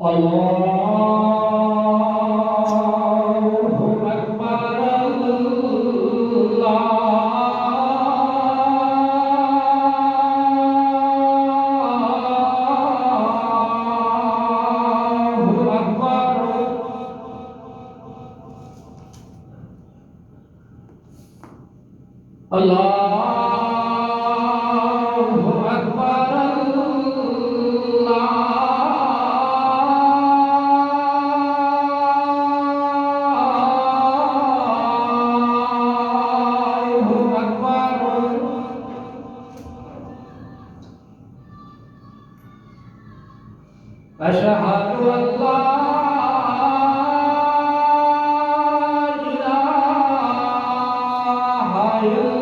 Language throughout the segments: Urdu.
Allahu Akbar, Allahu Akbar. Allahu Akbar, Allahu Akbar. Asyhadu an la ilaha illallah.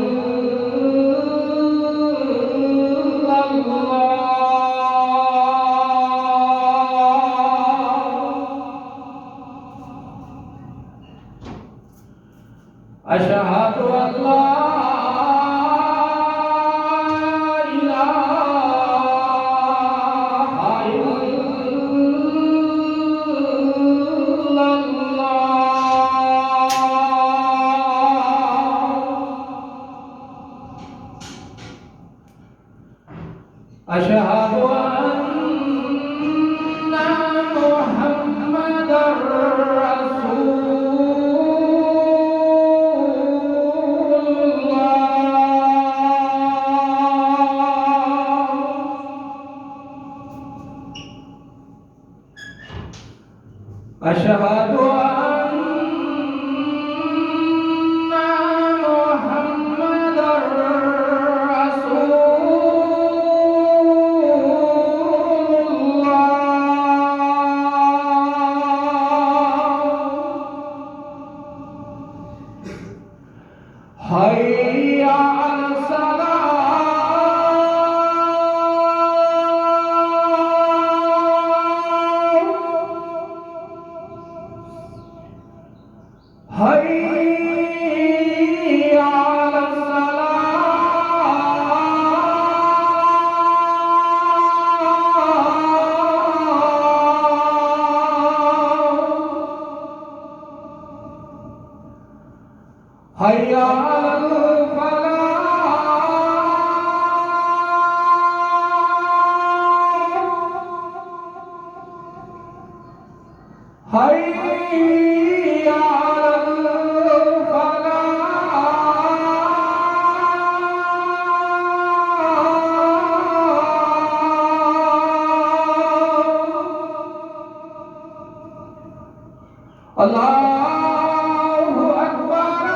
Asyhadu an la ilaha illallah. Asyhadu anna Muhammadar Rasulullah. Asyhadu anna Muhammadar Rasulullah. Hayya 'alas salah. Hayya 'alas salah. Hayya 'alal falah. Hayya 'alal falah. Allahu Akbar,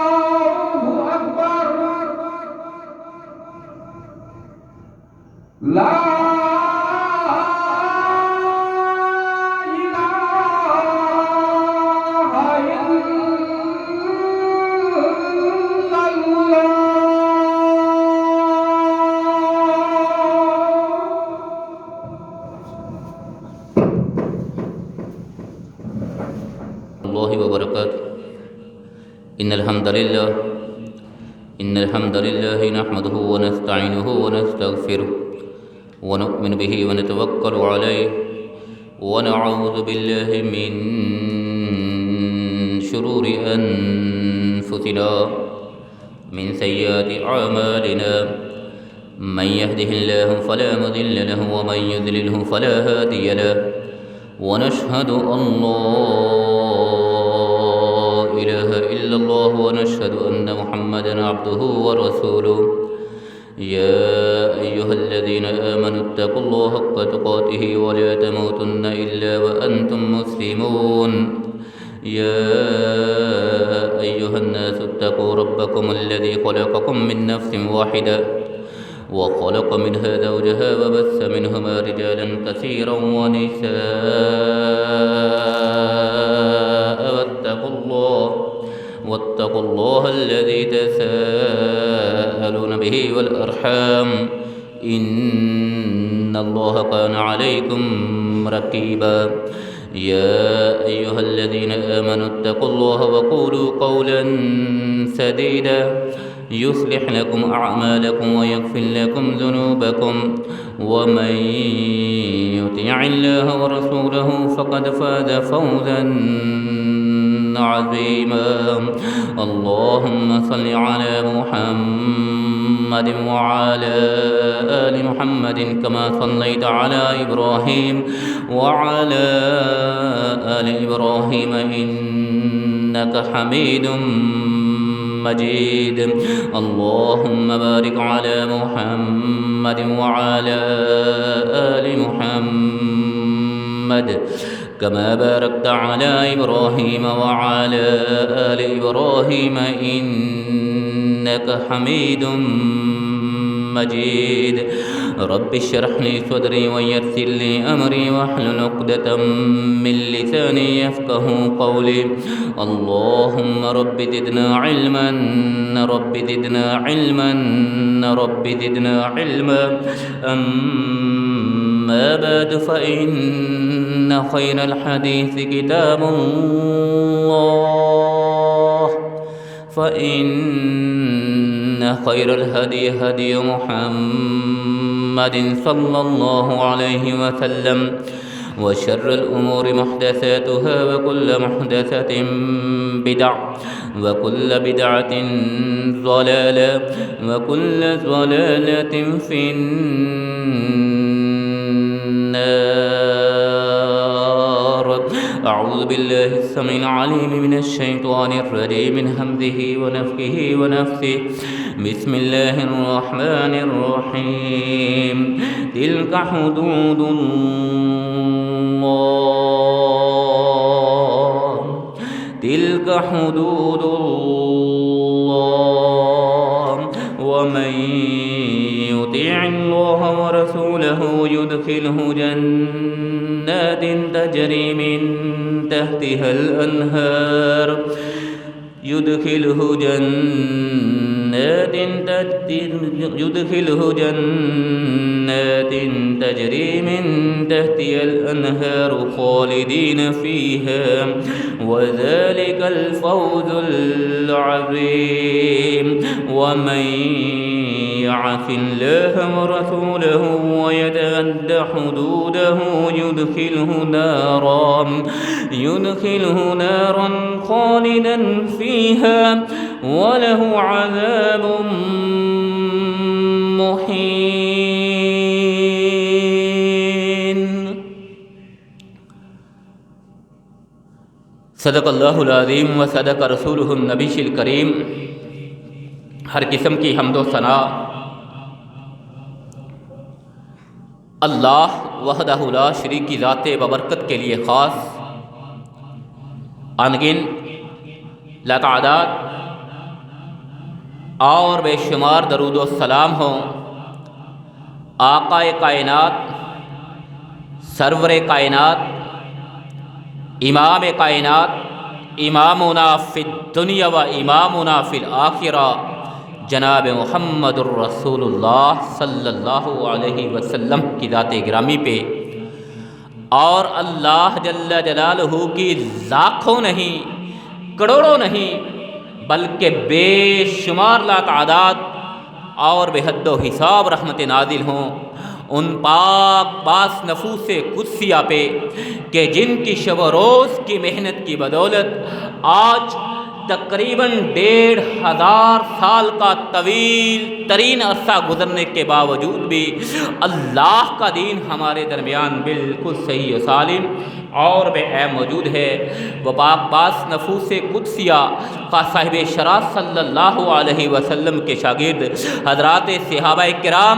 Allahu Akbar. La ilaha illallah. الله وبركاته. إن الحمد لله نحمده ونستعينه ونستغفره ونؤمن به ونتوكل عليه ونعوذ بالله من شرور أنفسنا من سيئات أعمالنا. من يهده الله فلا مضل له ومن يضلله فلا هادي له. ونشهد أن لا إله إلا الله ونشهد أن محمدا عبده ورسوله. يا أيها الذين آمنوا اتقوا الله حق تقاته ولا تموتن إلا وأنتم مسلمون. يا أيها الناس اتقوا ربكم الذي خلقكم من نفس واحدة وخلق منها زوجها وبث منهما رجالا كثيرا ونساء. واتقوا الله الذي تساءلون به والأرحام إن الله كان عليكم رقيبا. يا أيها الذين آمنوا اتقوا الله وقولوا قولا سديدا يصلح لكم أعمالكم ويغفر لكم ذنوبكم ومن يطع الله ورسوله فقد فاز فوزا عظيما. اللهم صل على محمد وعلى آل محمد كما صليت على إبراهيم وعلى آل إبراهيم إنك حميد مجيد. اللهم بارك على محمد وعلى آل محمد كما باركت على إبراهيم وعلى آل إبراهيم إنك حميد مجيد. رب اشرح لي صدري ويسر لي أمري واحلل عقدة من لساني يفقه قولي. اللهم رب زدنا علما رب زدنا علما رب زدنا علما. أما بعد فإن خير الحديث كتاب الله فإن خير الهدي هدي محمد صلى الله عليه وسلم وشر الأمور محدثاتها وكل محدثة بدعة وكل بدعة ضلالة وكل ضلالة في النار. أعوذ بالله السميع العليم من الشيطان الرجيم من همزه ونفخه ونفثه. بسم الله الرحمن الرحيم. تلك حدود الله تلك حدود الله ومن يطع الله ورسوله يدخله جنات تجري من تحتها الأنهار يدخله جنات تجري من تحتها الأنهار خالدين فيها وذلك الفوز العظيم. ومن يعص الله ورسوله ويتعد حدوده يدخله نارا خالدا فيها وله عذاب مهين. صدق اللہ العظیم و صدق رسولہ النبی الکریم. ہر قسم کی حمد و ثنا اللہ وحدہ لا شریک کی ذات ببرکت کے لیے خاص. انگن لاتعداد اور بے شمار درود و سلام ہوں آقا کائنات سرور کائنات امام کائنات امامنا فی الدنیا و امامنا فی الآخرہ جناب محمد الرسول اللہ صلی اللہ علیہ وسلم کی ذات گرامی پہ اور اللہ جل جلالہ کی لاکھوں نہیں کروڑوں نہیں بلکہ بے شمار لا تعداد اور بے حد و حساب رحمت نازل ہوں ان پاک باس نفوس قدسیہ پہ کہ جن کی شب و روز کی محنت کی بدولت آج تقریباً 1500 سال کا طویل ترین عرصہ گزرنے کے باوجود بھی اللہ کا دین ہمارے درمیان بالکل صحیح و سالم اور بے عیب موجود ہے. وہ پاک باس نفوس قدسیہ کا صاحب شرف صلی اللہ علیہ وسلم کے شاگرد حضرات صحابہ کرام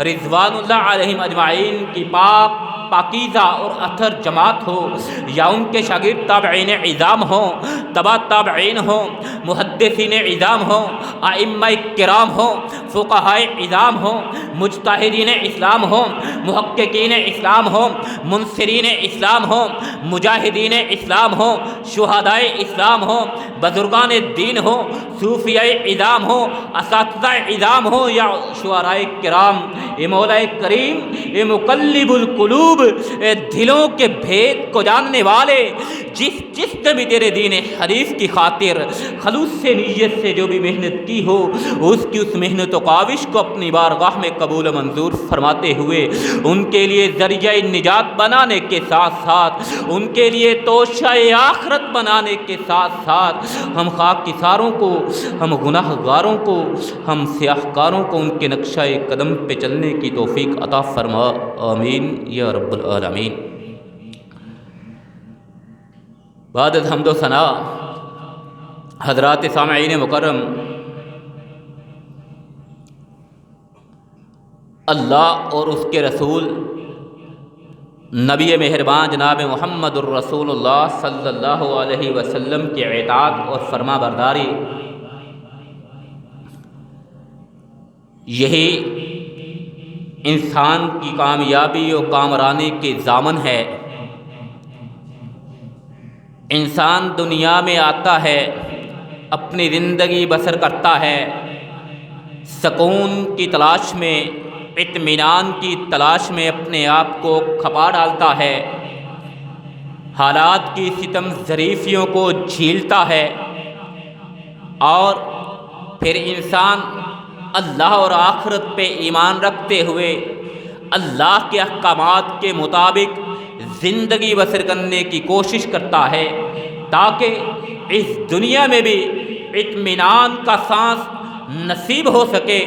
رضوان اللہ علیہم اجمعین کی پاکیزہ اور اطہر جماعت ہو یا ان کے شاگرد تابعین اعظام ہوں تبع تابعین ہوں محدثین اعظام ہوں ائمہ کرام ہوں فقہاء اعظام ہوں مجتہدین اسلام ہوں، محققین اسلام ہوں، منصرین اسلام ہوں، مجاہدین اسلام ہوں، شہدائے اسلام ہوں، بزرگان دین ہوں، صوفیاء اعظام ہوں، اساتذہ اعظام ہوں، یا شعراء کرام، اے مولا کریم، اے مقلب القلوب، اے دلوں کے بھید کو جاننے والے، جس نے بھی تیرے دین حدیث کی خاطر خلوص سے نیت سے جو بھی محنت کی ہو، اس کی اس محنت و کاوش کو اپنی بارگاہ میں قبول و منظور فرماتے ہوئے ان کے لیے ذریعہ نجات بنانے کے ساتھ ساتھ، ان کے لیے توشہ آخرت بنانے کے ساتھ ساتھ، ہم خاکساروں کو، ہم گناہ گاروں کو، ہم سیاہ کاروں کو ان کے نقشہ قدم پہ چلنے کی توفیق عطا فرما، آمین یا رب العالمین۔ بعد از حمد و ثنا، حضرات سامعین مکرم، اللہ اور اس کے رسول نبی مہربان جناب محمد الرسول اللہ صلی اللہ علیہ وسلم کی اطاعت اور فرما برداری، یہی انسان کی کامیابی و کامرانی کے ضامن ہے۔ انسان دنیا میں آتا ہے، اپنی زندگی بسر کرتا ہے، سکون کی تلاش میں، اطمینان کی تلاش میں اپنے آپ کو کھپا ڈالتا ہے، حالات کی ستم ظریفیوں کو جھیلتا ہے، اور پھر انسان اللہ اور آخرت پہ ایمان رکھتے ہوئے اللہ کے احکامات کے مطابق زندگی بسر کرنے کی کوشش کرتا ہے، تاکہ اس دنیا میں بھی اطمینان کا سانس نصیب ہو سکے،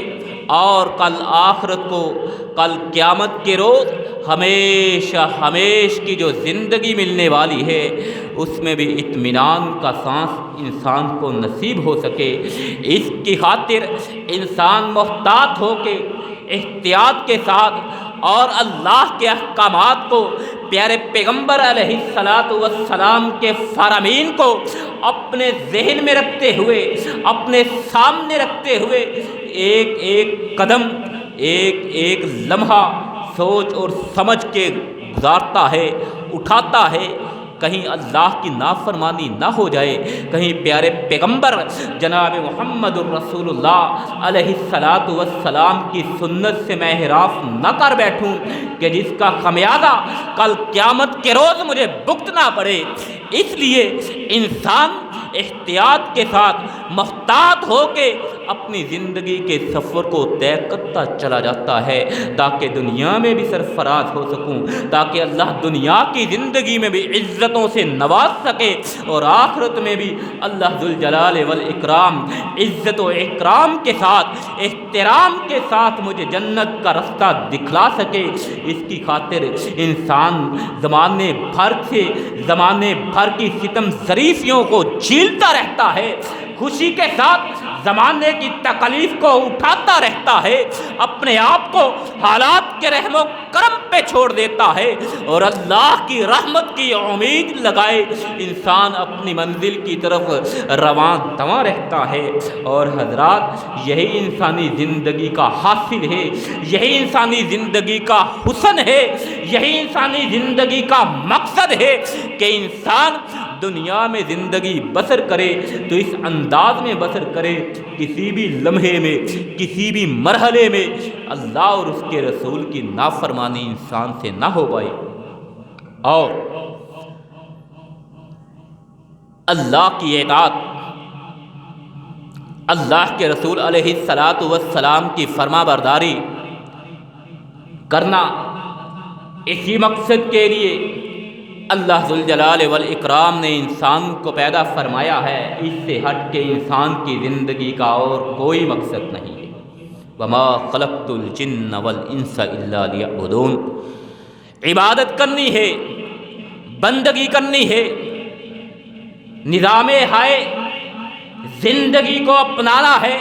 اور کل آخرت کو، کل قیامت کے روز ہمیشہ کی جو زندگی ملنے والی ہے، اس میں بھی اطمینان کا سانس انسان کو نصیب ہو سکے۔ اس کی خاطر انسان محتاط ہو کے، احتیاط کے ساتھ، اور اللہ کے احکامات کو، پیارے پیغمبر علیہ السلام کے فرامین کو اپنے ذہن میں رکھتے ہوئے، اپنے سامنے رکھتے ہوئے، ایک ایک قدم، ایک ایک لمحہ سوچ اور سمجھ کے گزارتا ہے، اٹھاتا ہے، کہیں اللہ کی نافرمانی نہ ہو جائے، کہیں پیارے پیغمبر جناب محمد الرسول اللہ علیہ السلام کی سنت سے میں انحراف نہ کر بیٹھوں کہ جس کا خمیازہ کل قیامت کے روز مجھے بھگتنا پڑے۔ اس لیے انسان احتیاط کے ساتھ، محتاط ہو کے اپنی زندگی کے سفر کو طے کرتا چلا جاتا ہے، تاکہ دنیا میں بھی سرفراز ہو سکوں، تاکہ اللہ دنیا کی زندگی میں بھی عزتوں سے نواز سکے، اور آخرت میں بھی اللہ ذوالجلال والاکرام عزت و اکرام کے ساتھ، احترام کے ساتھ مجھے جنت کا رستہ دکھلا سکے۔ اس کی خاطر انسان زمانے بھر کی ستم ظریفیوں کو جھیلتا رہتا ہے، خوشی کے ساتھ زمانے کی تکلیف کو اٹھاتا رہتا ہے، اپنے آپ کو حالات کے رحم و کرم پہ چھوڑ دیتا ہے، اور اللہ کی رحمت کی امید لگائے انسان اپنی منزل کی طرف رواں دواں رہتا ہے۔ اور حضرات، یہی انسانی زندگی کا حاصل ہے، یہی انسانی زندگی کا حسن ہے، یہی انسانی زندگی کا مقصد ہے کہ انسان دنیا میں زندگی بسر کرے تو اس انداز میں بسر کرے، کسی بھی لمحے میں، کسی بھی مرحلے میں اللہ اور اس کے رسول کی نافرمانی انسان سے نہ ہو پائے، اور اللہ کی اطاعت، اللہ کے رسول علیہ السلام کی فرما برداری کرنا، اسی مقصد کے لیے اللہ ذوالجلال والاکرام نے انسان کو پیدا فرمایا ہے۔ اس سے ہٹ کے انسان کی زندگی کا اور کوئی مقصد نہیں ہے۔ وما خلقت الجن والانس الا لیعبدون، عبادت کرنی ہے، بندگی کرنی ہے، نظام حیات زندگی کو اپنانا ہے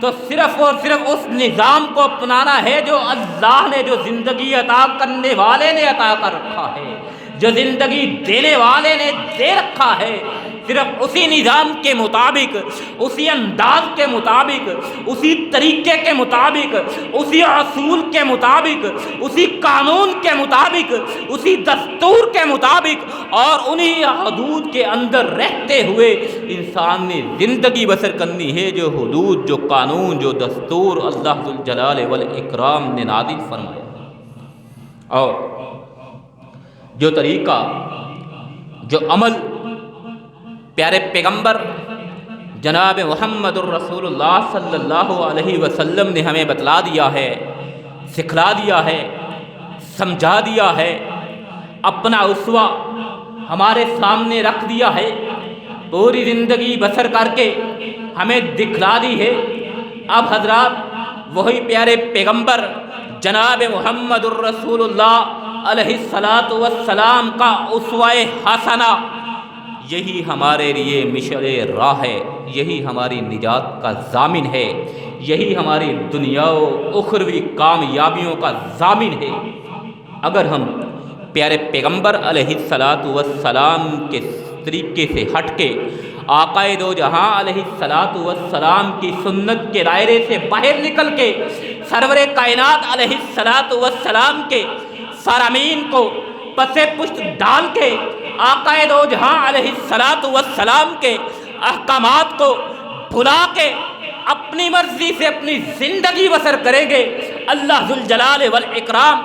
تو صرف اور صرف اس نظام کو اپنانا ہے جو اللہ نے، جو زندگی عطا کرنے والے نے عطا کر رکھا ہے۔ جو زندگی دینے والے نے دے رکھا ہے، صرف اسی نظام کے مطابق، اسی انداز کے مطابق، اسی طریقے کے مطابق، اسی اصول کے مطابق، اسی قانون کے مطابق، اسی دستور کے مطابق اور انہی حدود کے اندر رہتے ہوئے انسان نے زندگی بسر کرنی ہے، جو حدود، جو قانون، جو دستور اللہ ذوالجلال والاکرام نے نازل فرمایا، اور جو طریقہ، جو عمل پیارے پیغمبر جناب محمد الرسول اللہ صلی اللہ علیہ وسلم نے ہمیں بتلا دیا ہے، سکھلا دیا ہے، سمجھا دیا ہے، اپنا اسوہ ہمارے سامنے رکھ دیا ہے، پوری زندگی بسر کر کے ہمیں دکھلا دی ہے۔ اب حضرات وہی پیارے پیغمبر جناب محمد الرسول اللہ علیہ السلام کا اسوہ حسنہ یہی ہمارے لیے مشعل راہ ہے، یہی ہماری نجات کا ضامن ہے، یہی ہماری دنیا و اخروی کامیابیوں کا ضامن ہے۔ اگر ہم پیارے پیغمبر علیہ السلام کے طریقے سے ہٹ کے آقا دو جہاں علیہ السلام کی سنت کے دائرے سے باہر نکل کے سرور کائنات علیہ السلام کے فرامین کو پس پشت ڈال کے آقا دو جہاں علیہ السلام کے احکامات کو بھلا کے اپنی مرضی سے اپنی زندگی بسر کریں گے، اللہ ذوالجلال والاکرام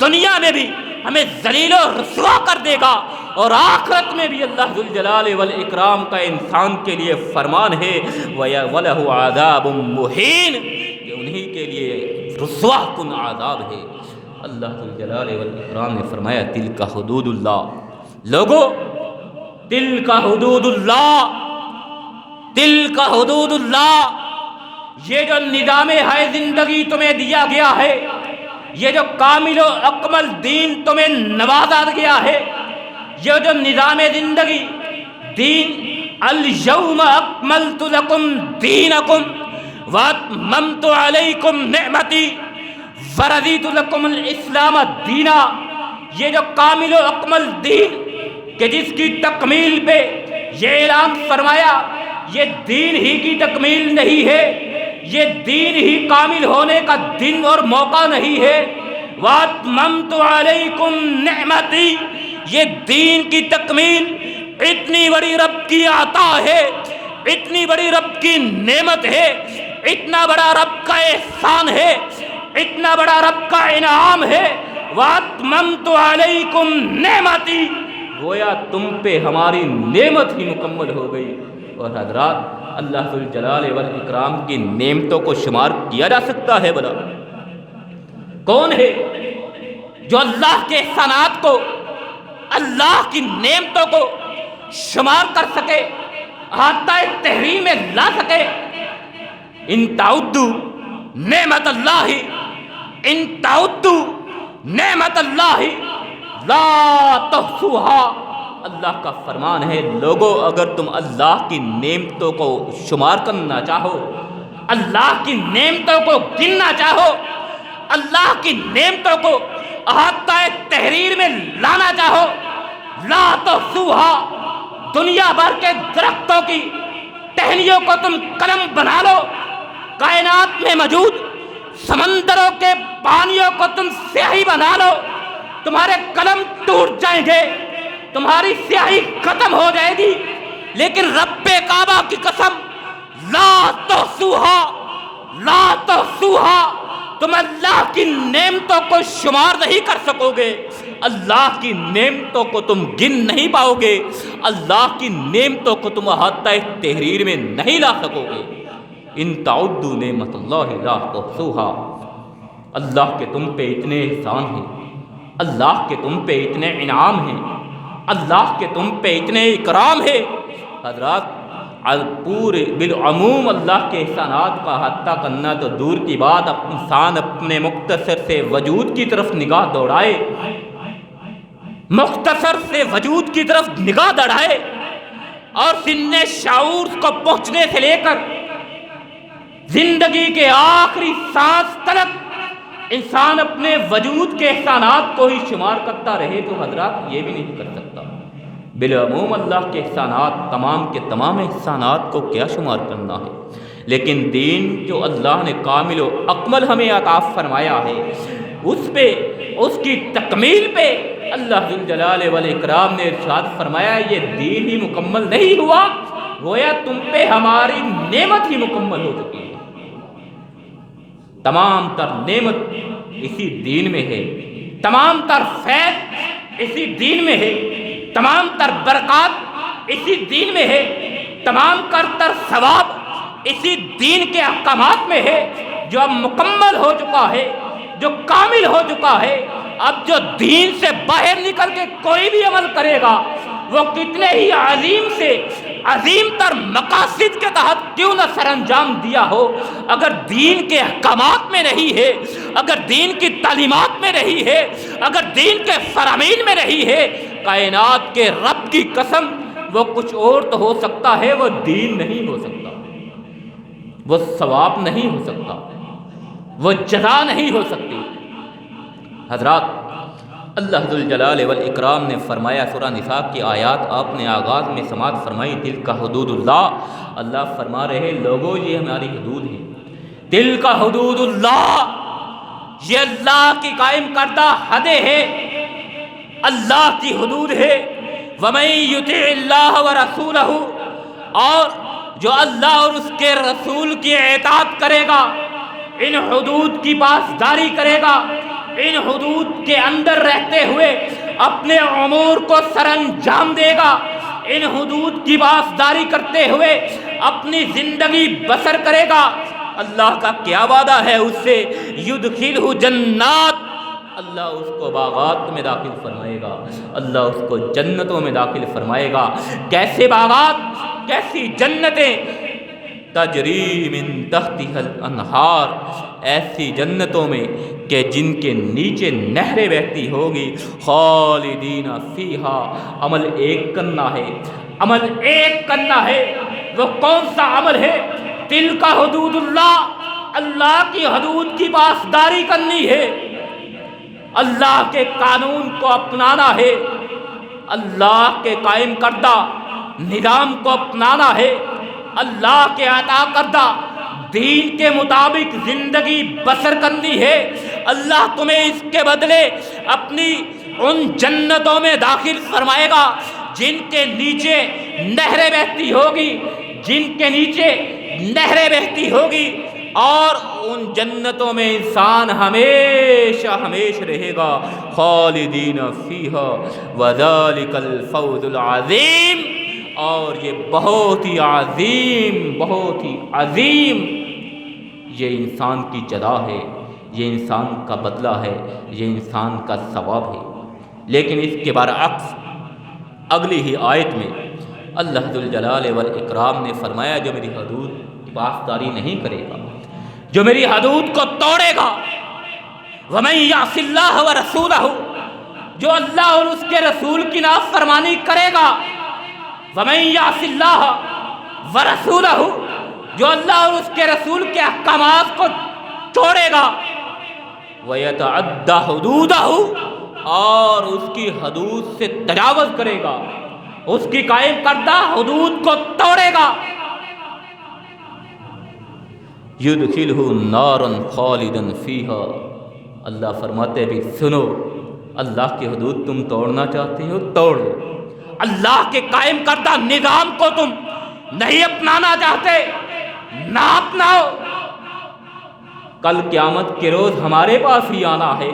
دنیا میں بھی ہمیں ذلیل و رسوا کر دے گا، اور آخرت میں بھی اللہ ذوالجلال والاکرام کا انسان کے لیے فرمان ہے وَلَهُ عَذَابٌ مُّهِينٌ، کہ انہی کے لیے رسوا کن عذاب ہے۔ اللہ ذوالجلال والاکرام نے فرمایا تلک حدود اللہ، لوگو تلک حدود اللہ، تلک حدود اللہ، یہ جو نظام ہے زندگی تمہیں دیا گیا ہے، یہ جو کامل و اکمل دین تمہیں نوازا گیا ہے، یہ جو نظام زندگی دین الیوم اکملت لکم دینکم واتممت علیکم نعمتی ورضیت لکم الاسلام دینا، یہ جو کامل و اکمل دین کہ جس کی تکمیل پہ یہ اعلان فرمایا یہ دین ہی کی تکمیل نہیں ہے، یہ دین ہی کامل ہونے کا دن اور موقع نہیں ہے، وَأَتْمَمْتُ عَلَيْكُمْ نِعْمَتِي، یہ دین کی تکمیل اتنی بڑی رب کی عطا ہے، اتنی بڑی رب کی نعمت ہے، اتنا بڑا رب کا احسان ہے، اتنا بڑا رب کا انعام ہے، وَأَتْمَمْتُ عَلَيْكُمْ نِعْمَتِي، گویا تم پہ ہماری نعمت ہی مکمل ہو گئی۔ اور حضرات اللہ ذوالجلال والاکرام کی نعمتوں کو شمار کیا جا سکتا ہے؟ بلا کون ہے جو اللہ کے احسانات کو، اللہ کی نعمتوں کو شمار کر سکے، احاطہ تحریر میں لا سکے؟ ان تعدوا نعمت اللہ، ان تعدوا نعمت اللہ لا تحصوها، اللہ کا فرمان ہے لوگو اگر تم اللہ کی نعمتوں کو شمار کرنا چاہو، اللہ کی نعمتوں کو گننا چاہو، اللہ کی نعمتوں کو احاطہ تحریر میں لانا چاہو، لا تحصوها، دنیا بھر کے درختوں کی ٹہنیوں کو تم قلم بنا لو، کائنات میں موجود سمندروں کے پانیوں کو تم سیاہی بنا لو، تمہارے قلم ٹوٹ جائیں گے، تمہاری سیاہی ختم ہو جائے گی، لیکن رب کعبہ کی قسم لا تحصوها، لا تحصوها، تم اللہ کی نعمتوں کو شمار نہیں کر سکو گے، اللہ کی نعمتوں کو تم گن نہیں پاؤ گے، اللہ کی نعمتوں کو تم احاطہ تحریر میں نہیں لا سکو گے۔ ان تعدوا نعمت اللہ لا تحصوها، اللہ کے تم پہ اتنے احسان ہیں، اللہ کے تم پہ اتنے انعام ہیں، اللہ کے تم پہ اتنے اکرام ہے۔ حضرات پورے بالعموم اللہ کے احسانات کا احاطہ کرنا تو دور کی بات، انسان اپنے مختصر سے وجود کی طرف نگاہ دوڑائے، مختصر سے وجود کی طرف نگاہ دوڑائے، اور سن شعور کو پہنچنے سے لے کر زندگی کے آخری سانس تلک انسان اپنے وجود کے احسانات کو ہی شمار کرتا رہے تو حضرات یہ بھی نہیں کر سکتا۔ بالعموم اللہ کے احسانات، تمام کے تمام احسانات کو کیا شمار کرنا ہے، لیکن دین جو اللہ نے کامل و اکمل ہمیں عطا فرمایا ہے، اس پہ، اس کی تکمیل پہ اللہ ذوالجلال والاکرام نے ارشاد فرمایا یہ دین ہی مکمل نہیں ہوا، گویا تم پہ ہماری نعمت ہی مکمل ہو چکی ہے۔ تمام تر نعمت اسی دین میں ہے، تمام تر فیض اسی دین میں ہے، تمام تر برکات اسی دین میں ہے، تمام تر ثواب اسی دین کے احکامات میں ہے، جو اب مکمل ہو چکا ہے، جو کامل ہو چکا ہے۔ اب جو دین سے باہر نکل کے کوئی بھی عمل کرے گا، وہ کتنے ہی عظیم سے عظیم تر مقاصد کے تحت کیوں نہ سر انجام دیا ہو، اگر دین کے احکامات میں نہیں ہے، اگر دین کی تعلیمات میں نہیں ہے، اگر دین کے فرامین میں نہیں ہے، کائنات کے رب کی قسم وہ کچھ اور تو ہو سکتا ہے، وہ دین نہیں ہو سکتا، وہ ثواب نہیں ہو سکتا، وہ جزا نہیں ہو سکتی۔ حضرات، اللہ ذوالجلال والاکرام نے فرمایا، سورہ نساء کی آیات آپ نے آغاز میں سماعت فرمائی، تلک حدود اللہ، اللہ فرما رہے لوگوں یہ ہماری حدود ہیں، تلک حدود اللہ، یہ اللہ کی قائم کردہ حدیں ہیں، اللہ کی حدود ہے۔ وَمَن يُطِعِ اللَّهَ وَرَسُولَهُ، اور جو اللہ اور اس کے رسول کی اطاعت کرے گا، ان حدود کی پاسداری کرے گا، ان حدود کے اندر رہتے ہوئے اپنے امور کو سر انجام دے گا، ان حدود کی پاسداری کرتے ہوئے اپنی زندگی بسر کرے گا، اللہ کا کیا وعدہ ہے اس سے، یدخلہ جنات، اللہ اس کو باغات میں داخل فرمائے گا، اللہ اس کو جنتوں میں داخل فرمائے گا۔ کیسے باغات، کیسی جنتیں، تجری من تحتها الانہار، ایسی جنتوں میں کہ جن کے نیچے نہریں بہتی ہوگی، خالدین فیہا، عمل ایک کرنا ہے، عمل ایک کرنا ہے، وہ کون سا عمل ہے؟ تلک حدود اللہ، اللہ کی حدود کی پاسداری کرنی ہے، اللہ کے قانون کو اپنانا ہے، اللہ کے قائم کردہ نظام کو اپنانا ہے، اللہ کے عطا کردہ دین کے مطابق زندگی بسر کرنی ہے۔ اللہ تمہیں اس کے بدلے اپنی ان جنتوں میں داخل فرمائے گا جن کے نیچے نہریں بہتی ہوگی، جن کے نیچے نہریں بہتی ہوگی، اور ان جنتوں میں انسان ہمیشہ ہمیشہ رہے گا، خالدین فیہا وذالک الفوز العظیم، اور یہ بہت ہی عظیم، بہت ہی عظیم یہ انسان کی جزا ہے، یہ انسان کا بدلہ ہے، یہ انسان کا ثواب ہے۔ لیکن اس کے برعکس اگلی ہی آیت میں اللہ ذوالجلال والاکرام نے فرمایا جو میری حدود کی پاسداری نہیں کرے گا، جو میری حدود کو توڑے گا، وَمَن يَعْصِ اللَّهَ وَرَسُولَهُ، جو اللہ اور اس کے رسول کی نافرمانی کرے گا، وَمَن يَعْصِ اللَّهَ وَرَسُولَهُ، جو اللہ اور اس کے رسول کے احکامات کو چھوڑے گا، وَيَتَعَدَّ حُدُودَهُ، اور اس کی حدود سے تجاوز کرے گا، اس کی قائم کردہ حدود کو توڑے گا، يُدْخِلْهُ نَارًا خَالِدًا فِيهَا، اللہ فرماتے بھی سنو، اللہ کی حدود تم توڑنا چاہتے ہو توڑ لو، اللہ کے قائم کردہ نظام کو تم نہیں اپنانا چاہتے نہ اپناؤ، کل قیامت کے روز ہمارے پاس ہی آنا ہے،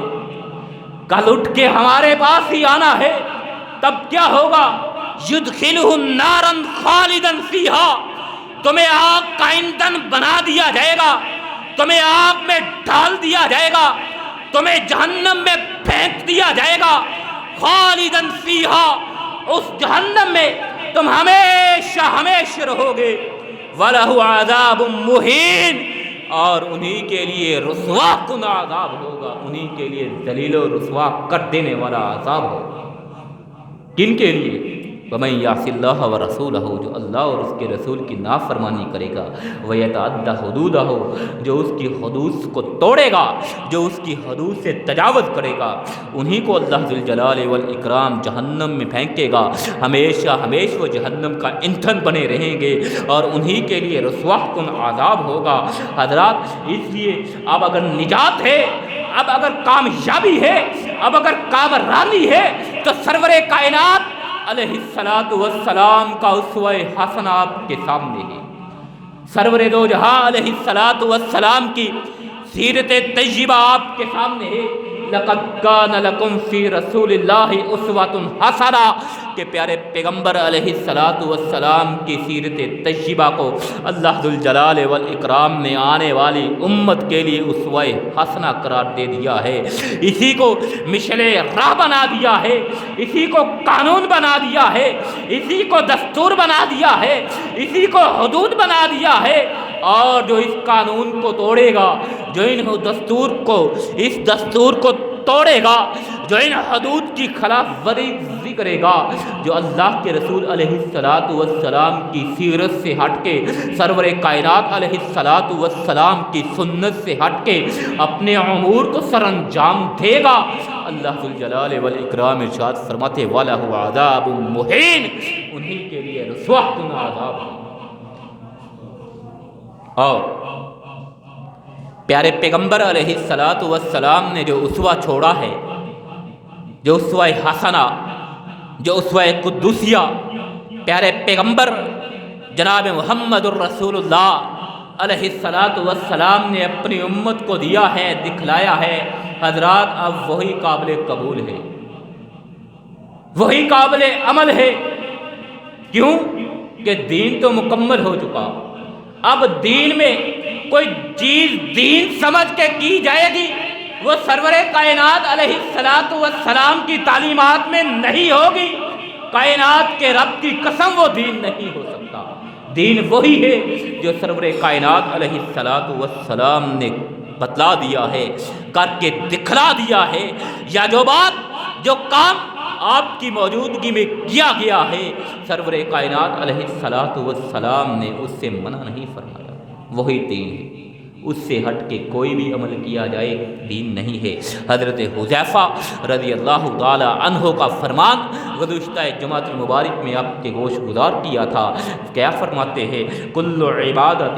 کل اٹھ کے ہمارے پاس ہی آنا ہے، تب کیا ہوگا؟ یدخلہ نارا خالدا فیہا، تمہیں آگ کا ایندھن بنا دیا جائے گا، تمہیں آگ میں ڈال دیا جائے گا، تمہیں جہنم میں پھینک دیا جائے گا، خالدا فیہا، اس جہنم میں تم ہمیشہ ہمیشہ رہو گے، وَلَهُ عَذَابٌ مُّهِينٌ، اور انہی کے لیے رسوا کن عذاب ہوگا، انہی کے لیے ذلیل و رسوا کر دینے والا عذاب ہوگا۔ کن کے لیے؟ وَمَن يَعْصِ اللَّهَ وَرَسُولَهُ، جو اللہ اور اس کے رسول کی نافرمانی کرے گا، وَيَتَعَدَّ حُدُودَهُ، جو اس کی حدود کو توڑے گا، جو اس کی حدود سے تجاوز کرے گا، انہی کو اللہ ذوالجلال والاکرام جہنم میں پھینکے گا، ہمیشہ ہمیشہ وہ جہنم کا ایندھن بنے رہیں گے اور انہی کے لیے رسوا کن عذاب ہوگا۔ حضرات، اس لیے اب اگر نجات ہے، اب اگر کامیابی ہے، اب اگر کامرانی ہے، تو سرور کائنات علیہ السلام کا اسوہ حسنہ آپ کے سامنے ہے۔ سرور دو جہاں علیہ السلام کی سیرت طیبہ آپ کے سامنے ہے۔ لقد کان لکم فی رسول اللہ اسوۃ حسنہ، کہ پیارے پیغمبر علیہ السلام کی سیرت طیبہ کو اللہ ذوالجلال والاکرام نے آنے والی امت کے لیے اسوہ حسنہ قرار دے دیا ہے، اسی کو مشعل راہ بنا دیا ہے، اسی کو قانون بنا دیا ہے، اسی کو دستور بنا دیا ہے، اسی کو حدود بنا دیا ہے۔ اور جو اس قانون کو توڑے گا، جو اس دستور کو توڑے گا، جو ان حدود کی خلاف ورزی کرے گا، جو اللہ کے رسول علیہ السلام کی سیرت سے ہٹ کے، سرور کائنات علیہ السلام کی سنت سے ہٹ کے اپنے امور کو سر انجام دے گا، اللہ ذوالجلال والاکرام ارشاد فرماتے وَلَهُ عَذَابٌ مُّهِينٌ، انہی کے لیے رسوا کن عذاب ہے۔ اور پیارے پیغمبر علیہ السلام نے جو اسوہ چھوڑا ہے، جو اسوہ حسنہ، جو اسوہ قدوسیہ پیارے پیغمبر جناب محمد الرسول اللہ علیہ السلام نے اپنی امت کو دیا ہے، دکھلایا ہے، حضرات اب وہی قابل قبول ہے، وہی قابل عمل ہے۔ کیوں کہ دین تو مکمل ہو چکا، اب دین میں کوئی چیز دین سمجھ کے کی جائے گی وہ سرور کائنات علیہ السلام کی تعلیمات میں نہیں ہوگی، کائنات کے رب کی قسم وہ دین نہیں ہو سکتا۔ دین وہی ہے جو سرور کائنات علیہ السلام نے بتلا دیا ہے، کر کے دکھلا دیا ہے، یا جو بات جو کام آپ کی موجودگی میں کیا گیا ہے، سرور کائنات علیہ السلام نے اس سے منع نہیں فرمایا، وہی دین ہے، اس سے ہٹ کے کوئی بھی عمل کیا جائے دین نہیں ہے۔ حضرت حذیفہ رضی اللہ تعالی عنہ کا فرمان گزشتہ جمعۃ المبارک میں آپ کے گوش گزار کیا تھا، کیا فرماتے ہیں؟ کل عبادت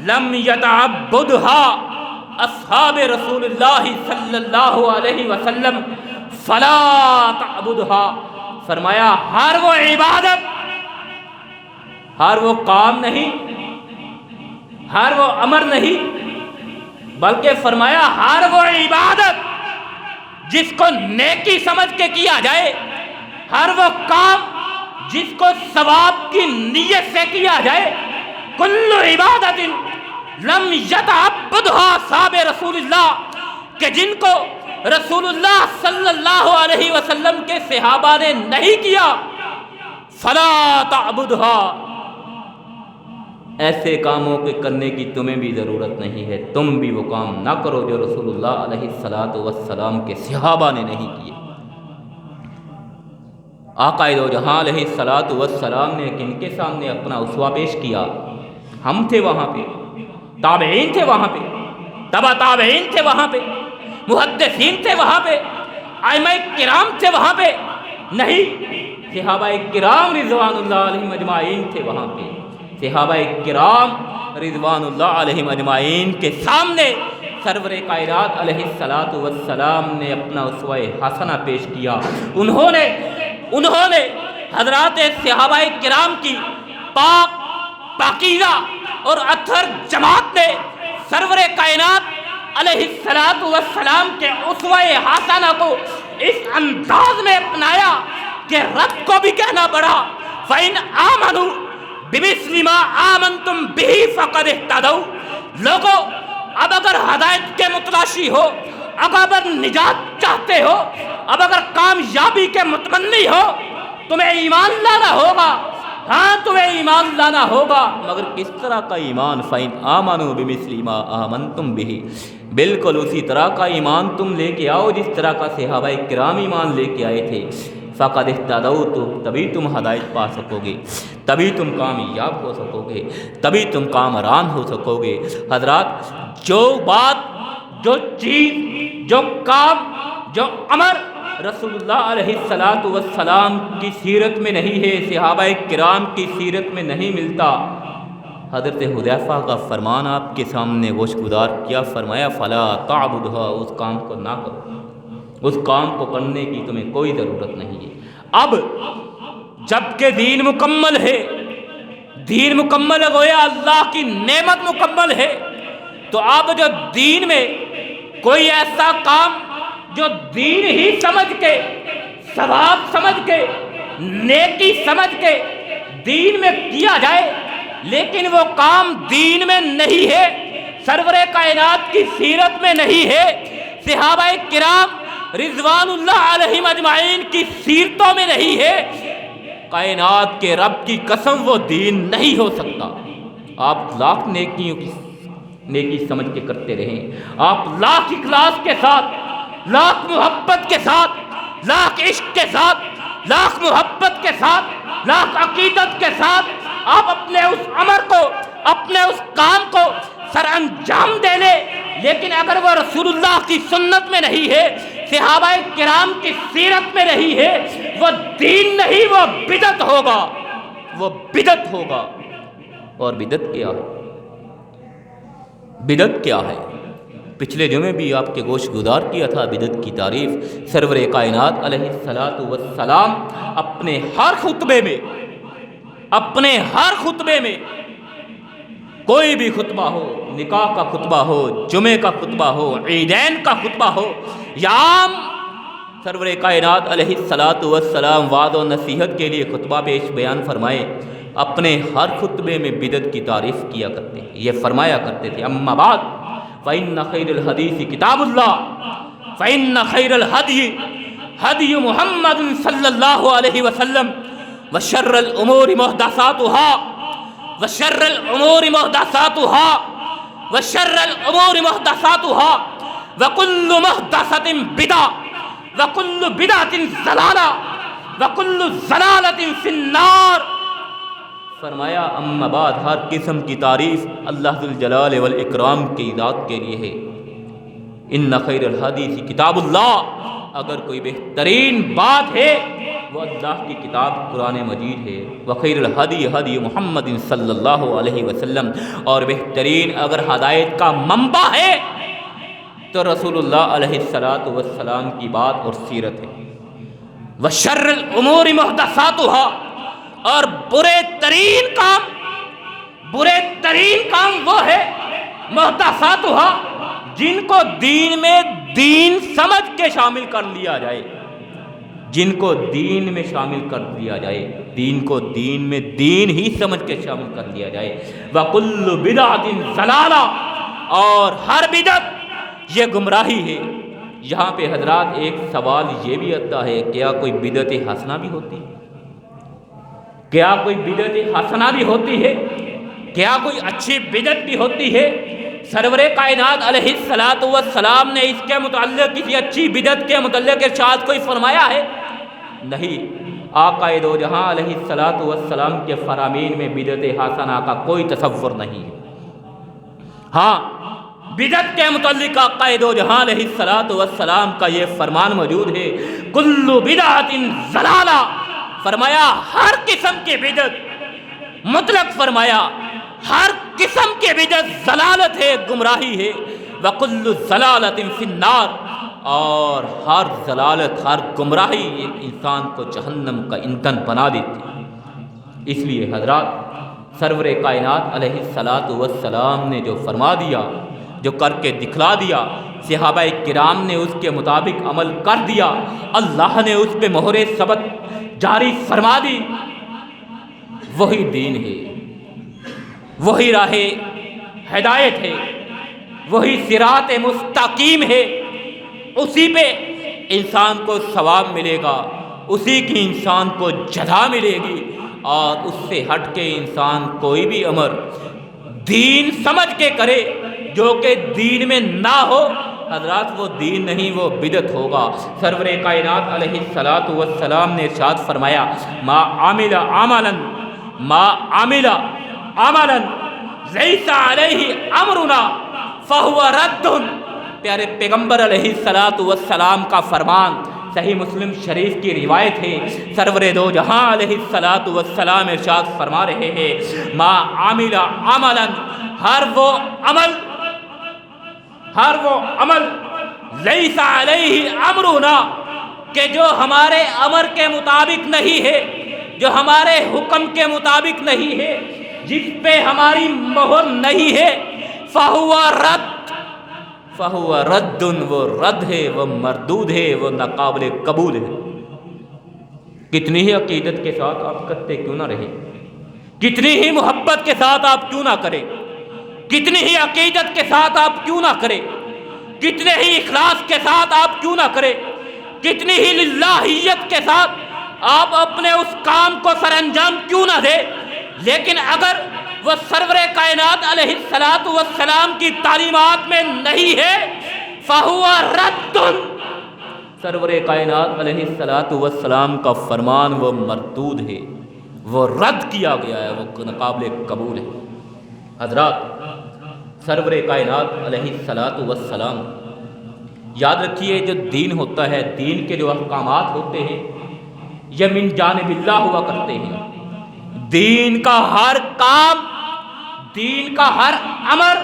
لم یتعبدها اصحاب رسول اللہ صلی اللہ علیہ وسلم فلا تعبدها، فرمایا ہر وہ عبادت، ہر وہ کام نہیں، ہر وہ امر نہیں، بلکہ فرمایا ہر وہ عبادت جس کو نیکی سمجھ کے کیا جائے، ہر وہ کام جس کو ثواب کی نیت سے کیا جائے، کل عبادت لم یتعبدها اصحاب رسول اللہ، کہ جن کو رسول اللہ صلی اللہ علیہ وسلم کے صحابہ نے نہیں کیا، فلا تعبدها، ایسے کاموں کے کرنے کی تمہیں بھی ضرورت نہیں ہے، تم بھی وہ کام نہ کرو جو رسول اللہ علیہ السلام کے صحابہ نے نہیں کیے۔ آقا دو جہاں علیہ السلام نے کن کے سامنے اپنا اسوہ پیش کیا؟ ہم تھے وہاں پہ، تابعین تھے وہاں پہ، تبع تابعین تھے وہاں پہ، محدثین تھے وہاں پہ، ائمہ کرام تھے وہاں پہ، نہیں، صحابہ کرام رضوان اللہ علیہم اجمعین تھے وہاں پہ۔ صحابہ کرام رضوان اللہ علیہم اجمعین کے سامنے سرور کائنات علیہ السلام نے اپنا اسوہ حسنہ پیش کیا۔ انہوں نے حضرات صحابہ کرام کی پاکیزہ اور اطہر جماعت نے سرور کائنات علیہ السلام کے اسوہ حسنہ کو اس انداز میں اپنایا کہ رب کو بھی کہنا پڑا فَإِنْ آمَنُوا بِمِثْلِ مَا آمَنْتُمْ بِهِ فَقَدِ اهْتَدَوْا، لوگو اب اگر ہدایت کے متلاشی ہو، اب اگر نجات چاہتے ہو، اب اگر کامیابی کے متمنی ہو، تمہیں ایمان لانا ہوگا، ہاں تمہیں ایمان لانا ہوگا، مگر کس طرح کا ایمان؟ فَإِنْ آمَنُوا بِمِثْلِ مَا آمَنْتُمْ بِهِ، بالکل اسی طرح کا ایمان تم لے کے آؤ جس طرح کا صحابہ کرام ایمان لے کے آئے تھے۔ فقد اہتدوت، تبھی تم ہدایت پا سکو گے، تبھی تم کامیاب ہو سکو گے، تبھی تم کامران ہو سکو گے۔ حضرات، جو بات، جو چیز، جو کام، جو امر رسول اللہ علیہ السلام کی سیرت میں نہیں ہے، صحابہ کرام کی سیرت میں نہیں ملتا، حضرت حذیفہ کا فرمان آپ کے سامنے گوش گزار کیا، فرمایا فلا تعبدھا، اس کام کو نہ کرو، اس کام کو کرنے کی تمہیں کوئی ضرورت نہیں ہے۔ اب جب کہ دین مکمل ہے، دین مکمل ہے، گویا اللہ کی نعمت مکمل ہے، تو اب جو دین میں کوئی ایسا کام جو دین ہی سمجھ کے، ثواب سمجھ کے، نیکی سمجھ کے دین میں کیا جائے، لیکن وہ کام دین میں نہیں ہے، سرور کائنات کی سیرت میں نہیں ہے، صحابہ کرام رضوان اللہ علیہم اجمعین کی سیرتوں میں نہیں ہے، کائنات کے رب کی قسم وہ دین نہیں ہو سکتا۔ آپ لاکھ نیکیوں کی نیکی سمجھ کے کرتے رہیں، آپ لاکھ اخلاص کے ساتھ، لاکھ محبت کے ساتھ، لاکھ عشق کے ساتھ، لاکھ محبت کے ساتھ، لاکھ عقیدت کے ساتھ آپ اپنے اس امر کو، اپنے اس کام کو سر انجام دے لے، لیکن اگر وہ رسول اللہ کی سنت میں نہیں ہے، صحابہ کرام کی سیرت میں نہیں ہے، وہ دین نہیں، وہ بدعت ہوگا، وہ بدعت ہوگا۔ اور بدعت کیا ہے؟ بدعت کیا ہے؟ پچھلے جمعے بھی آپ کے گوش گزار کیا تھا بدعت کی تعریف۔ سرور کائنات علیہ السلام اپنے ہر خطبے میں، اپنے ہر خطبے میں، کوئی بھی خطبہ ہو، نکاح کا خطبہ ہو، جمعے کا خطبہ ہو، عیدین کا خطبہ ہو، یا عام سرور کائنات علیہ السلام وعظ و نصیحت کے لیے خطبہ پیش بیان فرمائے، اپنے ہر خطبے میں بدعت کی تعریف کیا کرتے ہیں، یہ فرمایا کرتے تھے اما بعد فإن خیر الحدیث کتاب اللہ فإن خیر الحدی حدی محمد صلی اللہ علیہ وسلم وشر الامور محدثاتها وشر الامور محدثاتها وشر الامور محدثاتها وكل محدثة بدعة وكل بدعة ضلالة وكل ضلالة في النار۔ فرمایا اما بعد، ہر قسم کی تعریف اللہ ذوالجلال والاکرام کی ذات کے لیے ہے۔ ان خیر الحدیث کتاب اللہ، اگر کوئی بہترین بات ہے وہ اللہ کی کتاب قرآن مجید ہے۔ وخیر الحدی حدی محمد صلی اللہ علیہ وسلم، اور بہترین اگر ہدایت کا منبع ہے تو رسول اللہ علیہ السلام کی بات اور سیرت ہے۔ وشر الامور محدثاتها، اور برے ترین کام وہ ہے محدثاتها، جن کو دین میں دین سمجھ کے شامل کر لیا جائے، جن کو دین میں شامل کر دیا جائے، دین کو دین میں دین ہی سمجھ کے شامل کر لیا جائے۔ وَكُلُّ بِدْعَةٍ ضَلَالَةٍ، اور ہر بدعت یہ گمراہی ہے۔ یہاں پہ حضرات ایک سوال یہ بھی آتا ہے، کیا کوئی بدعت حسنہ بھی ہوتی ہے؟ کیا کوئی بدعت حسنہ بھی ہوتی ہے؟ کیا کوئی اچھی بدعت بھی ہوتی ہے؟ سرور کائنات علیہ السلام نے اس کے متعلق کسی اچھی بدعت کے متعلق ارشاد کوئی فرمایا ہے؟ نہیں۔ آقا دو جہاں علیہ السلام کے فرامین میں بدعت حسنہ کا کوئی تصور نہیں ہے۔ ہاں، بدعت کے متعلق آقا دو جہاں علیہ السلام کا یہ فرمان موجود ہے، کل بدعت ضلالہ، فرمایا ہر قسم کی بدعت، مطلق فرمایا ہر قسم کی بدعت ضلالت ہے، گمراہی ہے۔ وَكُلُّ ضَلَالَةٍ فِي النَّارِ، اور ہر ضلالت، ہر گمراہی ایک انسان کو جہنم کا ایندھن بنا دیتی ہے۔ اس لیے حضرات، سرور کائنات علیہ السلام نے جو فرما دیا، جو کر کے دکھلا دیا، صحابہ کرام نے اس کے مطابق عمل کر دیا، اللہ نے اس پہ مہر ثبت جاری فرما دی، وہی دین ہے، وہی راہ ہدایت ہے، وہی صراط مستقیم ہے۔ اسی پہ انسان کو ثواب ملے گا، اسی کی انسان کو جزا ملے گی، اور اس سے ہٹ کے انسان کوئی بھی امر دین سمجھ کے کرے جو کہ دین میں نہ ہو، حضرات وہ دین نہیں، وہ بدعت ہوگا۔ سرور کائنات علیہ الصلاۃ والسلام نے ارشاد فرمایا ما عمل عملا لیس علیہ امرنا فہو رد۔ پیارے پیغمبر علیہ الصلاۃ والسلام کا فرمان صحیح مسلم شریف کی روایت ہے۔ سرور دو جہاں علیہ الصلاۃ والسلام ارشاد فرما رہے ہیں ما عمل عملا، ہر وہ عمل لیس علیہ امرنا، کہ جو ہمارے امر کے مطابق نہیں ہے، جو ہمارے حکم کے مطابق نہیں ہے، جس پہ ہماری مہر نہیں ہے، فہو رد، وہ رد ہے، وہ مردود ہے، وہ ناقابل قبول ہے۔ کتنی ہی عقیدت کے ساتھ آپ کرتے کیوں نہ رہے، کتنی ہی محبت کے ساتھ آپ کیوں نہ کریں، کتنی ہی عقیدت کے ساتھ آپ کیوں نہ کریں، کتنے ہی اخلاص کے ساتھ آپ کیوں نہ کریں، کتنی ہی للہیت کے ساتھ آپ اپنے اس کام کو سر انجام کیوں نہ دیں، لیکن اگر وہ سرور کائنات علیہ الصلاۃ والسلام کی تعلیمات میں نہیں ہے فہو رد، سرور کائنات علیہ الصلاۃ والسلام کا فرمان وہ مردود ہے، وہ رد کیا گیا ہے، وہ ناقابل قبول ہے۔ حضرات سرور کائنات علیہ الصلاۃ والسلام، یاد رکھیے جو دین ہوتا ہے، دین کے جو احکامات ہوتے ہیں یہ من جانب اللہ ہوا کرتے ہیں۔ دین کا ہر کام، دین کا ہر امر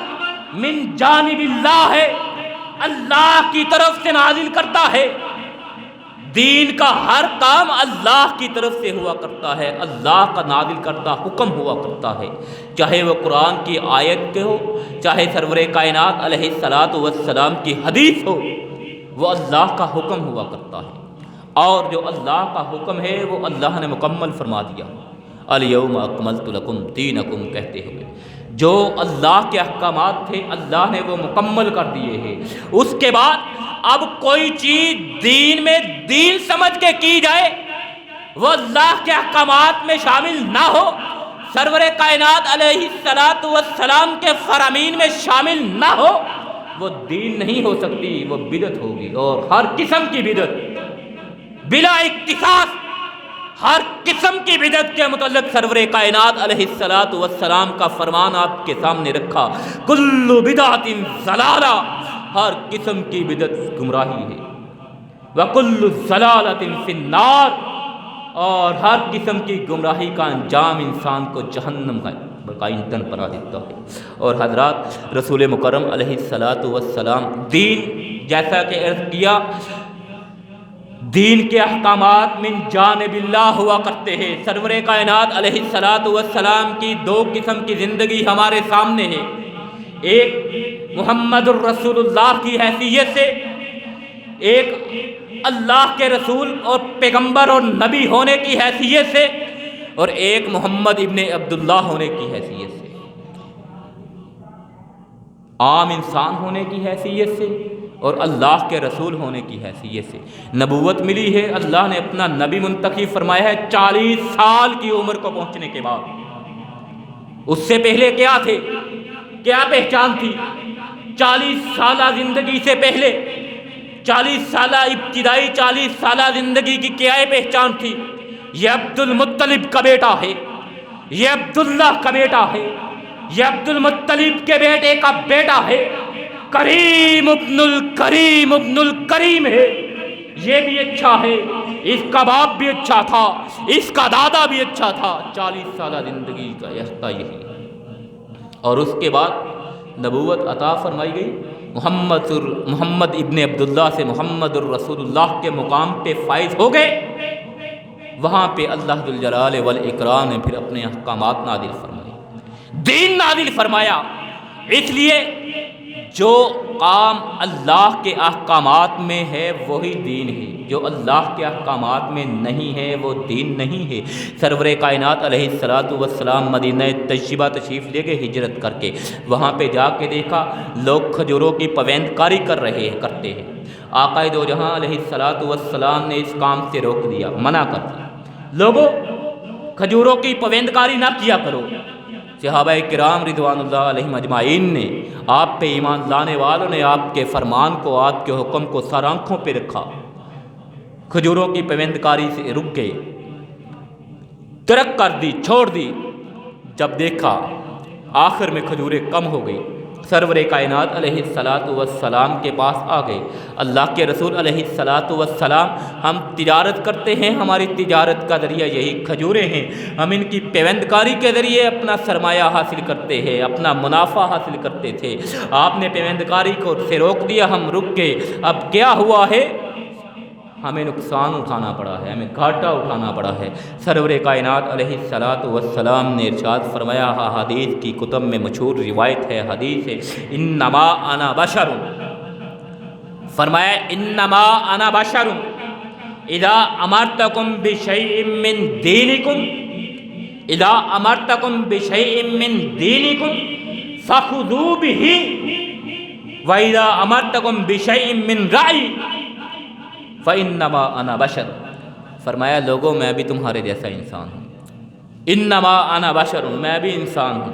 من جانب اللہ ہے، اللہ کی طرف سے نازل کرتا ہے۔ دین کا ہر کام اللہ کی طرف سے ہوا کرتا ہے، اللہ کا نازل کرتا حکم ہوا کرتا ہے، چاہے وہ قرآن کی آیت کے ہو، چاہے سرور کائنات علیہ الصلاۃ والسلام کی حدیث ہو، وہ اللہ کا حکم ہوا کرتا ہے۔ اور جو اللہ کا حکم ہے وہ اللہ نے مکمل فرما دیا، الیوم اکملت لکم دینکم کہتے ہوئے۔ جو اللہ کے احکامات تھے اللہ نے وہ مکمل کر دیے ہیں۔ اس کے بعد اب کوئی چیز دین میں دین سمجھ کے کی جائے وہ اللہ کے احکامات میں شامل نہ ہو، سرور کائنات علیہ الصلاۃ والسلام کے فرامین میں شامل نہ ہو، وہ دین نہیں ہو سکتی، وہ بدعت ہوگی۔ اور ہر قسم کی بدعت بلا اختصاص، ہر قسم کی بدعت کے متعلق سرور کائنات علیہ الصلاۃ والسلام کا فرمان آپ کے سامنے رکھا، کل بدعت ضلالہ، ہر قسم کی بدعت گمراہی ہے، وکل ضلالۃ فی النار، اور ہر قسم کی گمراہی کا انجام انسان کو جہنم کا ایندھن بنا دیتا ہے۔ اور حضرات رسول مکرم علیہ الصلاۃ والسلام، دین جیسا کہ عرض کیا، دین کے احکامات من جانب اللہ ہوا کرتے ہیں۔ سرور کائنات علیہ الصلاۃ والسلام کی دو قسم کی زندگی ہمارے سامنے ہے، ایک محمد الرسول اللہ کی حیثیت سے، ایک اللہ کے رسول اور پیغمبر اور نبی ہونے کی حیثیت سے، اور ایک محمد ابن عبداللہ ہونے کی حیثیت سے، عام انسان ہونے کی حیثیت سے اور اللہ کے رسول ہونے کی حیثیت سے۔ نبوت ملی ہے، اللہ نے اپنا نبی منتخب فرمایا ہے 40 سال کی عمر کو پہنچنے کے بعد۔ اس سے پہلے کیا تھے، کیا پہچان تھی؟ 40 سالہ زندگی سے پہلے، 40 سالہ ابتدائی 40 سالہ زندگی کی کیا پہچان تھی؟ یہ عبد المطلب کا بیٹا ہے، یہ عبداللہ کا بیٹا ہے، یہ عبد المطلب کے بیٹے کا بیٹا ہے، کریم ابن الکریم ہے، یہ بھی اچھا ہے، اس کا باپ بھی اچھا تھا، اس کا دادا بھی اچھا تھا۔ 40 سالہ زندگی کا یہی ہے۔ اور اس کے بعد نبوت عطا فرمائی گئی، محمد ابن عبداللہ سے محمد الرسول اللہ کے مقام پہ فائز ہو گئے۔ وہاں پہ اللہ ذوالجلال والاکرام نے پھر اپنے احکامات نازل فرمائے، دین نازل فرمایا۔ اس لیے جو کام اللہ کے احکامات میں ہے وہی دین ہے، جو اللہ کے احکامات میں نہیں ہے وہ دین نہیں ہے۔ سرور کائنات علیہ الصلاۃ والسلام مدینہ طیبہ تشریف لے گئے ہجرت کر کے، وہاں پہ جا کے دیکھا لوگ کھجوروں کی پویند کاری کرتے ہیں۔ آقا دو جہاں علیہ الصلاۃ والسلام نے اس کام سے روک دیا، منع کر دیا، لوگوں کھجوروں کی پویند کاری نہ کیا کرو، صحابہ کرام رضوان اللہ علیہم اجمعین نے، آپ پہ ایمان لانے والوں نے آپ کے فرمان کو، آپ کے حکم کو سر آنکھوں پہ رکھا، کھجوروں کی پیوند کاری سے رک گئے، ترک کر دی، چھوڑ دی۔ جب دیکھا آخر میں کھجوریں کم ہو گئی، سرور کائنات علیہ الصلاۃ والسلام کے پاس آ گئے۔ اللہ کے رسول علیہ الصلاۃ والسلام، ہم تجارت کرتے ہیں، ہماری تجارت کا ذریعہ یہی کھجوریں ہیں، ہم ان کی پیوند کاری کے ذریعے اپنا سرمایہ حاصل کرتے ہیں، اپنا منافع حاصل کرتے تھے۔ آپ نے پیوند کاری کو سے روک دیا، ہم رک گئے۔ اب کیا ہوا ہے؟ ہمیں نقصان اٹھانا پڑا ہے، ہمیں گھاٹا اٹھانا پڑا ہے۔ سرور کائنات علیہ الصلاۃ والسلام نے ارشاد فرمایا، حدیث کی کتب میں مشہور روایت ہے، حدیث ہے، انما انا بشر، فرمایا انما انا بشر اذا امرتکم بشیء من دینکم، اذا امرتکم بشیء من دینکم فخذوا به واذا امرتکم بشیء من رأی فَإِنَّمَا أَنَا بَشَرٌ، فرمایا لوگوں میں بھی تمہارے جیسا انسان ہوں، انما انا بشر، میں بھی انسان ہوں،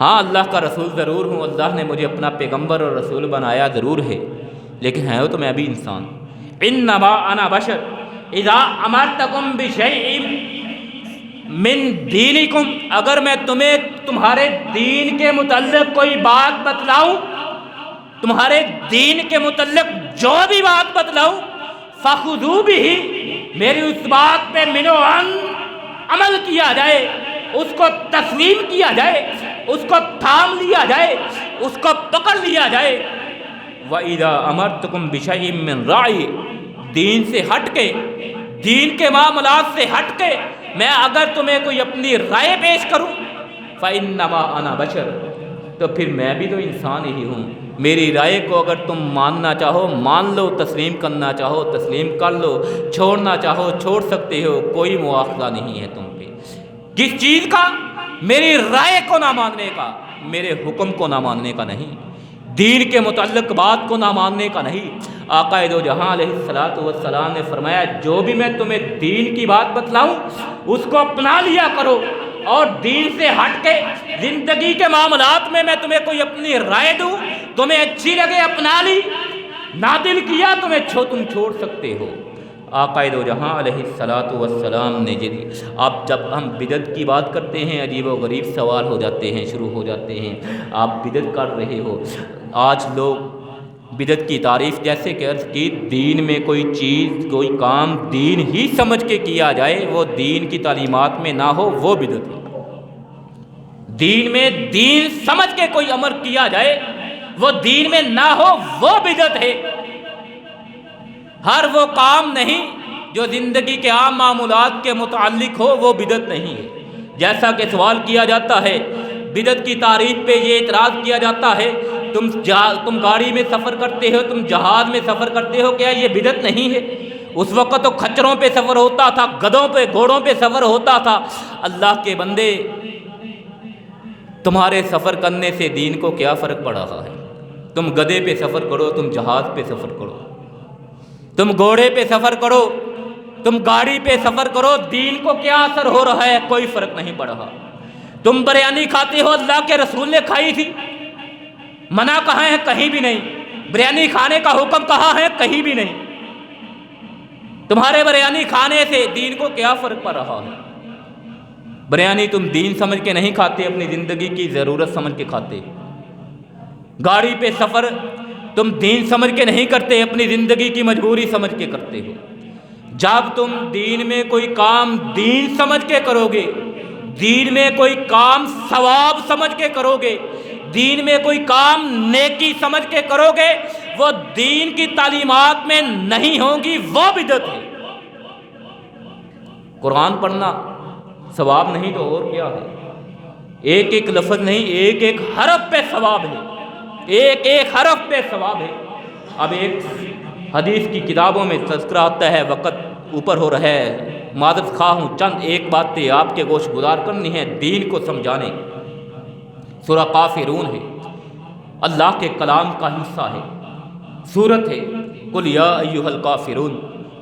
ہاں اللہ کا رسول ضرور ہوں، اللہ نے مجھے اپنا پیغمبر اور رسول بنایا ضرور ہے، لیکن ہے تو میں بھی انسان ہوں۔ انما انا بشر اذا امرتکم بشیء من دینکم، اگر میں تمہیں تمہارے دین کے متعلق کوئی بات بتلاؤں، تمہارے دین کے متعلق جو بھی بات بتلاؤں، فخذوا به، میری اس بات پہ منو عمل کیا جائے، اس کو تسلیم کیا جائے، اس کو تھام لیا جائے، اس کو پکڑ لیا جائے۔ وَإِذَا أَمَرْتُكُمْ بِشَيْءٍ مِّن رَعْيٍ، دین سے ہٹ کے، دین کے معاملات سے ہٹ کے میں اگر تمہیں کوئی اپنی رائے پیش کروں، فَإِنَّمَا أَنَا بَشَرٌ، تو پھر میں بھی تو انسان ہی ہوں، میری رائے کو اگر تم ماننا چاہو مان لو، تسلیم کرنا چاہو تسلیم کر لو، چھوڑنا چاہو چھوڑ سکتے ہو، کوئی مواخذہ نہیں ہے تم پہ۔ کس چیز کا؟ میری رائے کو نہ ماننے کا، میرے حکم کو نہ ماننے کا نہیں، دین کے متعلق بات کو نہ ماننے کا نہیں۔ آقا دو جہاں علیہ الصلاۃ والسلام نے فرمایا، جو بھی میں تمہیں دین کی بات بتلاؤں اس کو اپنا لیا کرو، اور دین سے ہٹ کے زندگی کے معاملات میں میں تمہیں کوئی اپنی رائے دوں، تمہیں اچھی لگے اپنا لی، نادل کیا تم چھوڑ سکتے ہو۔ آقا دو جہاں علیہ الصلاۃ والسلام نے آپ جب ہم بدعت کی بات کرتے ہیں، عجیب و غریب سوال ہو جاتے ہیں، شروع ہو جاتے ہیں، آپ بدعت کر رہے ہو۔ آج لوگ بدعت کی تعریف جیسے کہ عرض کی، دین میں کوئی چیز کوئی کام دین ہی سمجھ کے کیا جائے، وہ دین کی تعلیمات میں نہ ہو، وہ بدعت ہے۔ دین میں دین سمجھ کے کوئی امر کیا جائے، وہ دین میں نہ ہو، وہ بدعت ہے۔ ہر وہ کام نہیں جو زندگی کے عام معمولات کے متعلق ہو، وہ بدعت نہیں ہے۔ جیسا کہ سوال کیا جاتا ہے، بدعت کی تعریف پہ یہ اعتراض کیا جاتا ہے، تم گاڑی میں سفر کرتے ہو، تم جہاز میں سفر کرتے ہو، کیا یہ بدعت نہیں ہے؟ اس وقت تو کھچروں پہ سفر ہوتا تھا، گدھوں پہ گھوڑوں پہ سفر ہوتا تھا۔ اللہ کے بندے، تمہارے سفر کرنے سے دین کو کیا فرق پڑ رہا ہے؟ تم گدھے پہ سفر کرو، تم جہاز پہ سفر کرو، تم گھوڑے پہ سفر کرو، تم گاڑی پہ سفر کرو، دین کو کیا اثر ہو رہا ہے؟ کوئی فرق نہیں پڑ رہا۔ تم بریانی کھاتے ہو، اللہ کے رسول نے کھائی تھی، منع کہاں ہے؟ کہیں بھی نہیں۔ بریانی کھانے کا حکم کہاں ہے؟ کہیں بھی نہیں۔ تمہارے بریانی کھانے سے دین کو کیا فرق پڑ رہا ہے؟ بریانی تم دین سمجھ کے نہیں کھاتے، اپنی زندگی کی ضرورت سمجھ کے کھاتے۔ گاڑی پہ سفر تم دین سمجھ کے نہیں کرتے، اپنی زندگی کی مجبوری سمجھ کے کرتے ہو۔ جب تم دین میں کوئی کام دین سمجھ کے کرو گے، دین میں کوئی کام ثواب سمجھ کے کرو گے، دین میں کوئی کام نیکی سمجھ کے کرو گے، وہ دین کی تعلیمات میں نہیں ہوں گی، وہ بدعت ہے۔ قرآن پڑھنا ثواب نہیں تو اور کیا ہے؟ ایک ایک لفظ نہیں، ایک ایک حرف پہ ثواب ہے، ایک ایک حرف پہ ثواب ہے۔ اب ایک حدیث کی کتابوں میں تذکرہ آتا ہے، وقت اوپر ہو رہا ہے، معذرت خواہ ہوں، چند ایک باتیں آپ کے گوش گزار کرنی ہے دین کو سمجھانے۔ سورہ کافرون ہے، اللہ کے کلام کا حصہ ہے، سورت ہے، قل یا ایھا الکافرون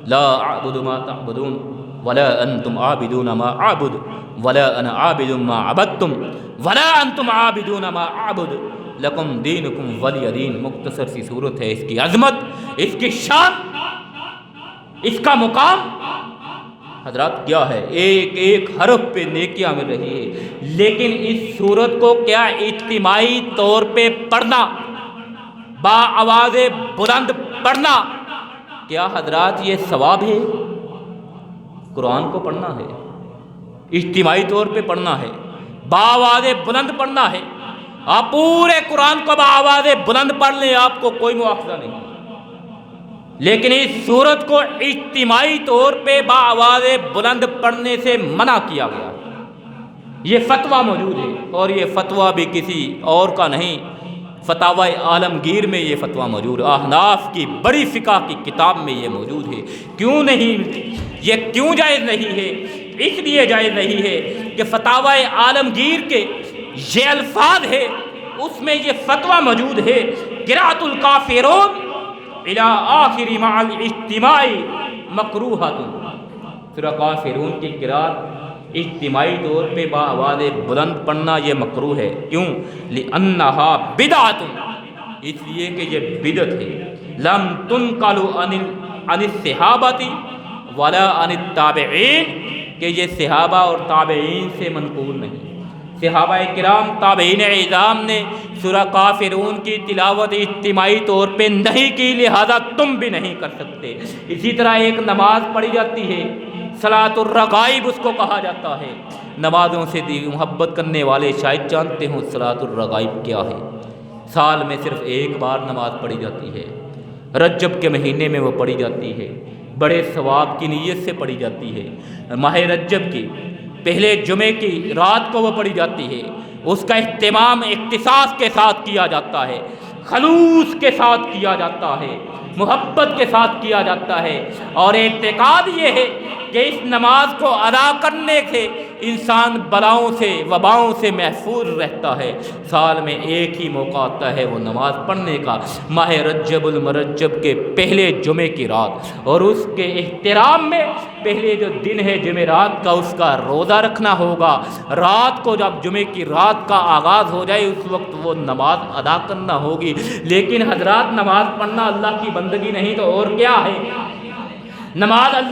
لا اعبد ما تعبدون ولا انتم عابدون ما اعبد ولا انا عابد ما عبدتم ولا انتم عابدون ما اعبد لکم دینکم ولی دین. مختصر سی صورت ہے. اس کی عظمت، اس کی شان، اس کا مقام حضرات کیا ہے؟ ایک ایک حرف پہ نیکیاں مل رہی ہے. لیکن اس صورت کو کیا اجتماعی طور پہ پڑھنا، با آواز بلند پڑھنا، کیا حضرات یہ ثواب ہے؟ قرآن کو پڑھنا ہے، اجتماعی طور پہ پڑھنا ہے، با آواز بلند پڑھنا ہے. آپ پورے قرآن کو با آواز بلند پڑھ لیں، آپ کو کوئی مواخذہ نہیں. لیکن اس صورت کو اجتماعی طور پہ با آواز بلند پڑھنے سے منع کیا گیا. یہ فتویٰ موجود ہے، اور یہ فتویٰ بھی کسی اور کا نہیں، فتاوی عالمگیر میں یہ فتویٰ موجود ہے. احناف کی بڑی فقہ کی کتاب میں یہ موجود ہے. کیوں نہیں؟ یہ کیوں جائز نہیں ہے؟ اس لیے جائز نہیں ہے کہ فتاوی عالمگیر کے یہ الفاظ ہے، اس میں یہ فتویٰ موجود ہے، قراءۃ الکافرون الی آخر مع الاجتماع مکروہۃ. سورہ کافرون کی قراءت اجتماعی طور پہ با آواز بلند پڑھنا یہ مکروہ ہے. کیوں؟ لأنہا بدعۃ، اس لیے کہ یہ بدعت ہے. لم تنقل عن الصحابۃ ولا عن التابعین، کہ یہ صحابہ اور تابعین سے منقول نہیں. صحابہ کرام، تابعین اعظام نے سورہ کافرون کی تلاوت اجتماعی طور پہ نہیں کی، لہذا تم بھی نہیں کر سکتے. اسی طرح ایک نماز پڑھی جاتی ہے، صلاۃ الرغائب اس کو کہا جاتا ہے. نمازوں سے محبت کرنے والے شاید جانتے ہوں صلاۃ الرغائب کیا ہے. سال میں صرف ایک بار نماز پڑھی جاتی ہے، رجب کے مہینے میں وہ پڑھی جاتی ہے، بڑے ثواب کی نیت سے پڑھی جاتی ہے. ماہ رجب کی پہلے جمعے کی رات کو وہ پڑھی جاتی ہے. اس کا اہتمام اختصاص کے ساتھ کیا جاتا ہے، خلوص کے ساتھ کیا جاتا ہے، محبت کے ساتھ کیا جاتا ہے. اور اعتقاد یہ ہے کہ اس نماز کو ادا کرنے سے انسان بلاؤں سے، وباؤں سے محفوظ رہتا ہے. سال میں ایک ہی موقع آتا ہے وہ نماز پڑھنے کا، ماہ رجب المرجب کے پہلے جمعے کی رات. اور اس کے احترام میں پہلے جو دن ہے جمعرات کا، اس کا روزہ رکھنا ہوگا. رات کو جب جمعے کی رات کا آغاز ہو جائے اس وقت وہ نماز ادا کرنا ہوگی. لیکن حضرات نماز پڑھنا اللہ کی بندگی نہیں تو اور کیا ہے؟ نماز